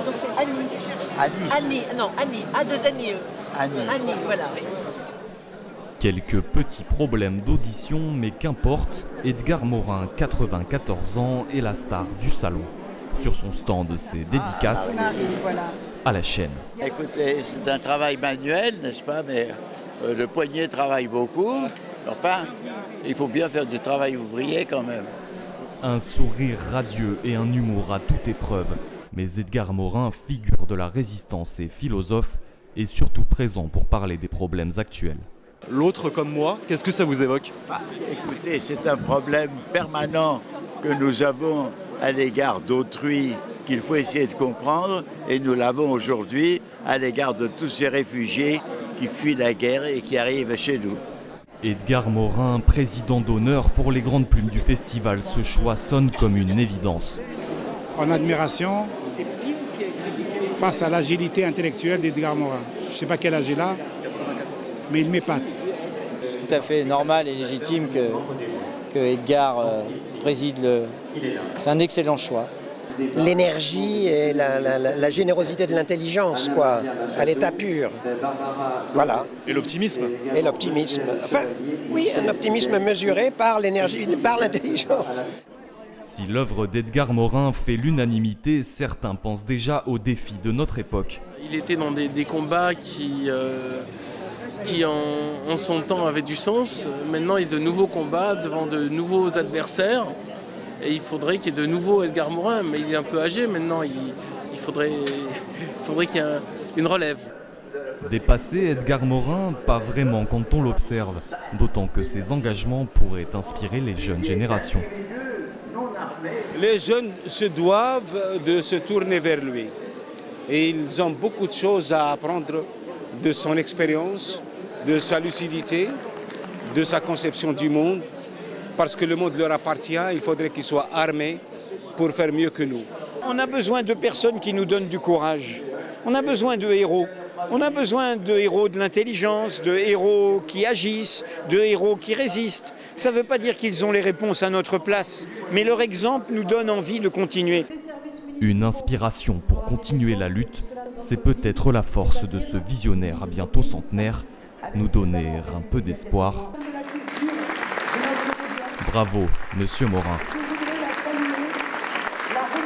donc c'est Annie. Annie, non, Annie, A2NIE. Annie, voilà. Oui. Quelques petits problèmes d'audition, mais qu'importe, Edgar Morin, 94 ans, est la star du salon. Sur son stand, ses dédicaces à la chaîne. Écoutez, c'est un travail manuel, n'est-ce pas, mais le poignet travaille beaucoup. Enfin, il faut bien faire du travail ouvrier quand même. Un sourire radieux et un humour à toute épreuve. Mais Edgar Morin, figure de la résistance et philosophe, est surtout présent pour parler des problèmes actuels. L'autre comme moi, qu'est-ce que ça vous évoque ? Écoutez, c'est un problème permanent que nous avons à l'égard d'autrui qu'il faut essayer de comprendre, et nous l'avons aujourd'hui à l'égard de tous ces réfugiés qui fuient la guerre et qui arrivent chez nous. Edgar Morin, président d'honneur pour les grandes plumes du festival, ce choix sonne comme une évidence. En admiration face à l'agilité intellectuelle d'Edgar Morin. Je ne sais pas quel âge il a, mais il m'épate. C'est tout à fait normal et légitime que Edgar préside le... C'est un excellent choix. L'énergie et la générosité de l'intelligence, quoi, à l'état pur. Voilà. Et l'optimisme. Et l'optimisme. Enfin, oui, un optimisme mesuré par l'énergie, par l'intelligence. Si l'œuvre d'Edgar Morin fait l'unanimité, certains pensent déjà aux défis de notre époque. Il était dans des combats qui en son temps avaient du sens. Maintenant, il y a de nouveaux combats devant de nouveaux adversaires. Et il faudrait qu'il y ait de nouveaux Edgar Morin, mais il est un peu âgé maintenant, il faudrait qu'il y ait une relève. Dépassé, Edgar Morin, pas vraiment quand on l'observe, d'autant que ses engagements pourraient inspirer les jeunes générations. Les jeunes se doivent de se tourner vers lui. Et ils ont beaucoup de choses à apprendre de son expérience, de sa lucidité, de sa conception du monde. Parce que le monde leur appartient, il faudrait qu'ils soient armés pour faire mieux que nous. On a besoin de personnes qui nous donnent du courage. On a besoin de héros. On a besoin de héros de l'intelligence, de héros qui agissent, de héros qui résistent. Ça ne veut pas dire qu'ils ont les réponses à notre place, mais leur exemple nous donne envie de continuer. Une inspiration pour continuer la lutte, c'est peut-être la force de ce visionnaire bientôt centenaire, nous donner un peu d'espoir. Bravo, Monsieur Morin.